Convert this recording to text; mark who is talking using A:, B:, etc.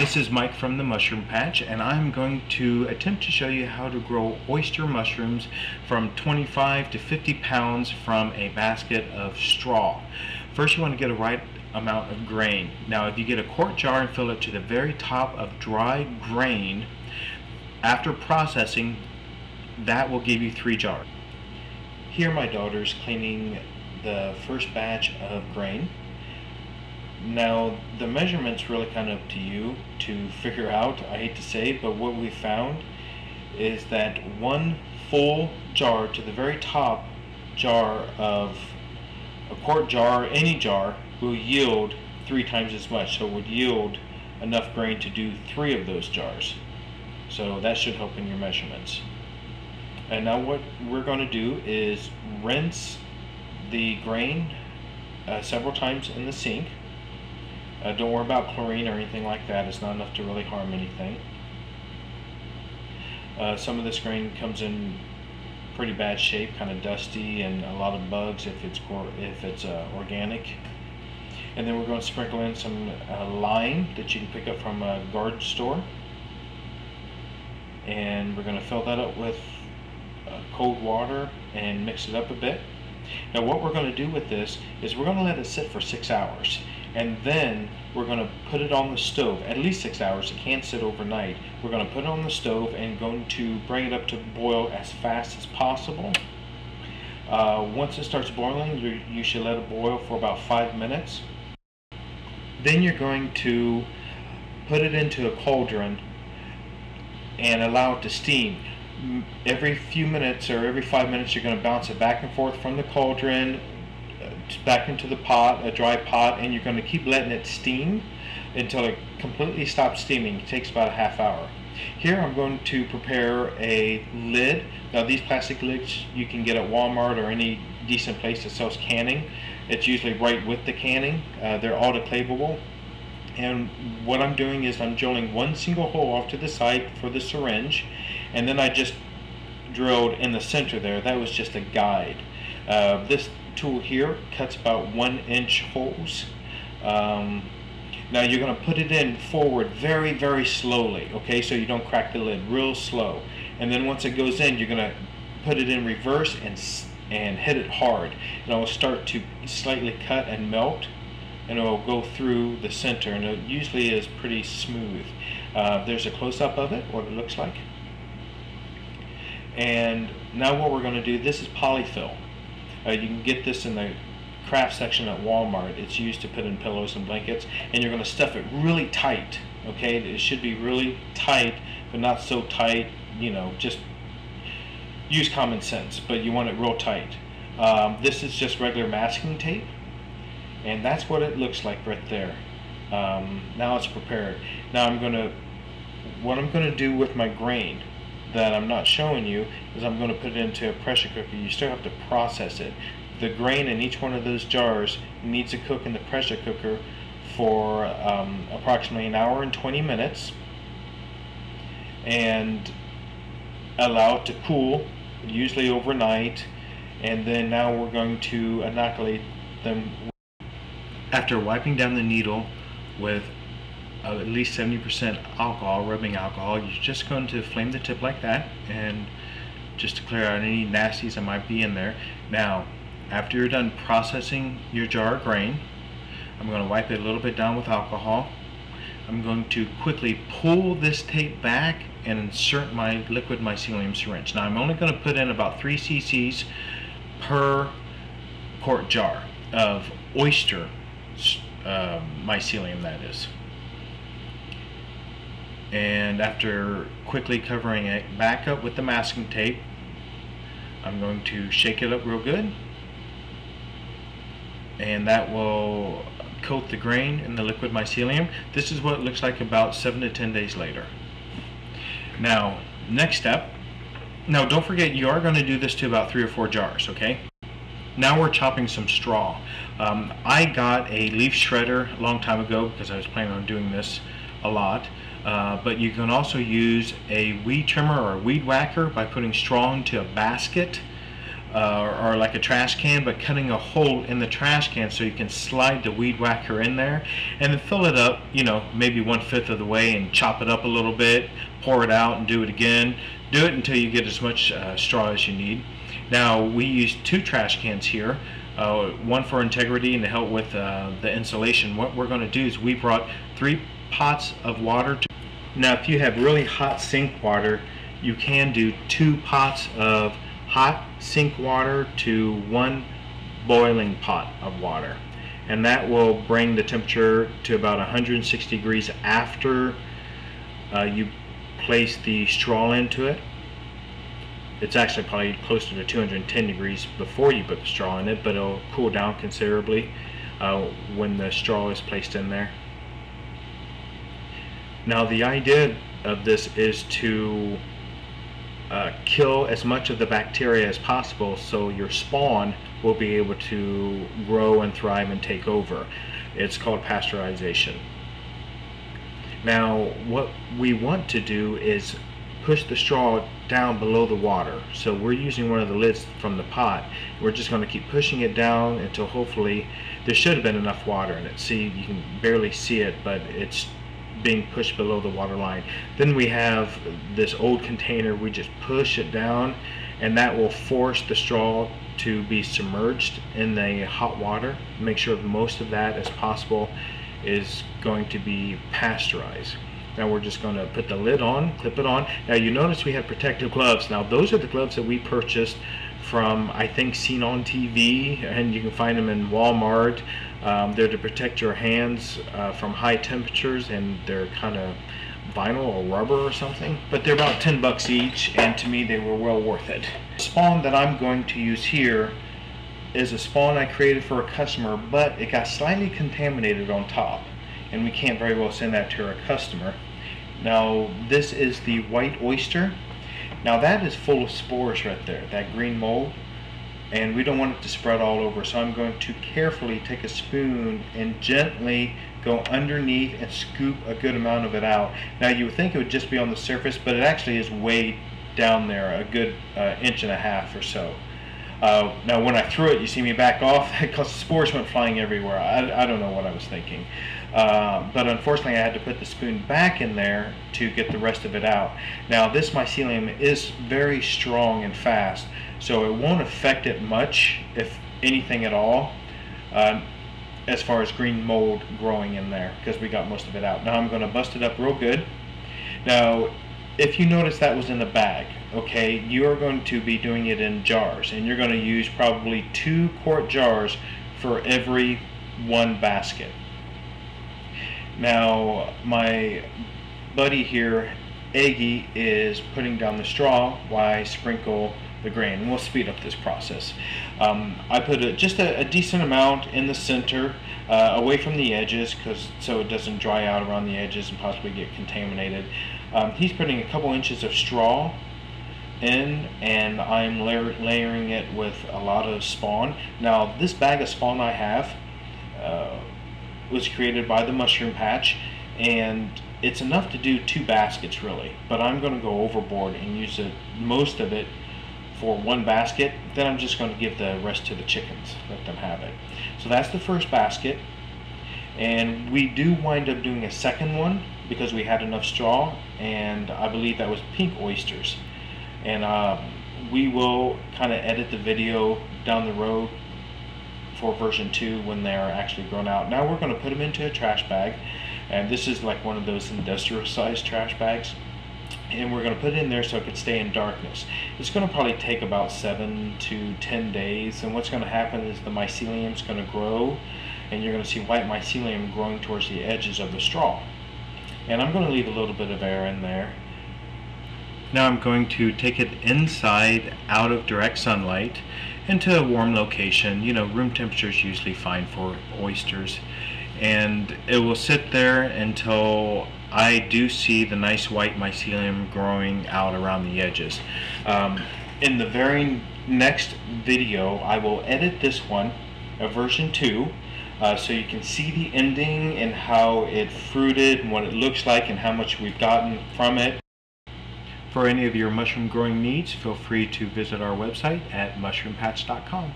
A: This is Mike from the Mushroom Patch, and I'm going to attempt to show you how to grow oyster mushrooms from 25 to 50 pounds from a basket of straw. First, you want to get a right amount of grain. Now, if you get a quart jar and fill it to the very top of dry grain, after processing, that will give you 3 jars. Here my daughter's cleaning the first batch of grain. Now, the measurement's really kind of up to you to figure out, I hate to say, but what we found is that 1 full jar to the very top jar of a quart jar, any jar, will yield 3 times as much. So it would yield enough grain to do 3 of those jars. So that should help in your measurements. And now what we're going to do is rinse the grain several times in the sink. Don't worry about chlorine or anything like that. It's not enough to really harm anything. Some of this grain comes in pretty bad shape, kind of dusty, and a lot of bugs if it's organic. And then we're going to sprinkle in some lime that you can pick up from a garden store. And we're going to fill that up with cold water and mix it up a bit. Now what we're going to do with this is we're going to let it sit for 6 hours. And then we're going to put it on the stove, at least 6 hours. It can't sit overnight. We're going to put it on the stove and going to bring it up to boil as fast as possible. Once it starts boiling, you should let it boil for about 5 minutes. Then you're going to put it into a cauldron and allow it to steam. Every few minutes or every 5 minutes you're going to bounce it back and forth from the cauldron back into the pot, a dry pot, and you're going to keep letting it steam until it completely stops steaming. It takes about a half hour. Here I'm going to prepare a lid. Now these plastic lids you can get at Walmart or any decent place that sells canning. It's usually right with the canning. They're autoclavable. And what I'm doing is I'm drilling 1 single hole off to the side for the syringe, and then I just drilled in the center there. That was just a guide. This tool here cuts about 1-inch holes. Now you're going to put it in forward very, very slowly, okay, so you don't crack the lid, real slow. And then once it goes in, you're going to put it in reverse and hit it hard. And it will start to slightly cut and melt, and it will go through the center, and it usually is pretty smooth. There's a close-up of it, what it looks like. And now what we're going to do, this is polyfill. You can get this in the craft section at Walmart. It's used to put in pillows and blankets, and you're going to stuff it really tight. Okay, it should be really tight, but not so tight, you know, just use common sense, but you want it real tight. This is just regular masking tape, and that's what it looks like right there. Now it's prepared. Now what I'm going to do with my grain that I'm not showing you is I'm going to put it into a pressure cooker. You still have to process it. The grain in each one of those jars needs to cook in the pressure cooker for approximately 1 hour and 20 minutes and allow it to cool, usually overnight, and then now we're going to inoculate them. After wiping down the needle with at least 70% alcohol, rubbing alcohol, you're just going to flame the tip like that, and just to clear out any nasties that might be in there. Now, after you're done processing your jar of grain, I'm going to wipe it a little bit down with alcohol. I'm going to quickly pull this tape back and insert my liquid mycelium syringe. Now, I'm only going to put in about 3 cc's per quart jar of oyster mycelium, that is. And after quickly covering it back up with the masking tape, I'm going to shake it up real good, and that will coat the grain in the liquid mycelium. This is what it looks like about 7 to 10 days later. Now, next step. Now, don't forget, you are going to do this to about 3 or 4 jars, okay? Now we're chopping some straw. I got a leaf shredder a long time ago because I was planning on doing this a lot. But you can also use a weed trimmer or a weed whacker by putting straw into a basket. or like a trash can, but cutting a hole in the trash can so you can slide the weed whacker in there and then fill it up, you know, maybe 1/5 of the way, and chop it up a little bit, pour it out and do it again. Do it until you get as much straw as you need. Now we use 2 trash cans here, one for integrity and to help with the insulation. What we're going to do is we brought 3 pots of water. Now if you have really hot sink water, you can do 2 pots of hot sink water to 1 boiling pot of water, and that will bring the temperature to about 160 degrees after you place the straw into it. It's actually probably closer to 210 degrees before you put the straw in it, but it'll cool down considerably when the straw is placed in there. Now the idea of this is to kill as much of the bacteria as possible so your spawn will be able to grow and thrive and take over. It's called pasteurization. Now what we want to do is push the straw down below the water. So we're using one of the lids from the pot. We're just going to keep pushing it down until hopefully there should have been enough water in it. See, you can barely see it, but it's being pushed below the water line. Then we have this old container. We just push it down, and that will force the straw to be submerged in the hot water. Make sure most of that as possible is going to be pasteurized. Now we're just going to put the lid on, clip it on. Now you notice we have protective gloves. Now those are the gloves that we purchased from, I think, Seen on TV, and you can find them in Walmart. They're to protect your hands from high temperatures, and they're kind of vinyl or rubber or something, but they're about 10 bucks each, and to me they were well worth it. The spawn that I'm going to use here is a spawn I created for a customer, but it got slightly contaminated on top, and we can't very well send that to our customer. Now this is the white oyster. Now that is full of spores right there, that green mold, and we don't want it to spread all over, so I'm going to carefully take a spoon and gently go underneath and scoop a good amount of it out. Now you would think it would just be on the surface, but it actually is way down there, a good 1.5 inches or so. Now when I threw it, you see me back off because the spores went flying everywhere. I don't know what I was thinking. But unfortunately I had to put the spoon back in there to get the rest of it out. Now this mycelium is very strong and fast, so it won't affect it much, if anything at all, as far as green mold growing in there, because we got most of it out. Now I'm going to bust it up real good. Now if you notice that was in a bag, okay, you are going to be doing it in jars, and you're going to use probably 2 quart jars for every 1 basket. Now my buddy here, Eggy, is putting down the straw while I sprinkle the grain. We'll speed up this process. I put just a decent amount in the center, away from the edges, so it doesn't dry out around the edges and possibly get contaminated. He's putting a couple inches of straw in, and I'm layering it with a lot of spawn. Now this bag of spawn I have was created by the mushroom patch, and it's enough to do 2 baskets really, but I'm going to go overboard and use most of it for 1 basket. Then I'm just going to give the rest to the chickens, let them have it. So that's the first basket, and we do wind up doing a second one because we had enough straw, and I believe that was pink oysters. And we will kind of edit the video down the road for version 2 when they're actually grown out. Now we're going to put them into a trash bag, and this is like one of those industrial sized trash bags, and we're going to put it in there so it could stay in darkness. It's going to probably take about 7 to 10 days, and what's going to happen is the mycelium is going to grow, and you're going to see white mycelium growing towards the edges of the straw. And I'm going to leave a little bit of air in there. Now I'm going to take it inside, out of direct sunlight, into a warm location. You know, room temperature is usually fine for oysters, and it will sit there until I do see the nice white mycelium growing out around the edges. In the very next video I will edit this one, version 2, so you can see the ending and how it fruited and what it looks like and how much we've gotten from it. For any of your mushroom growing needs, feel free to visit our website at mushroompatch.com.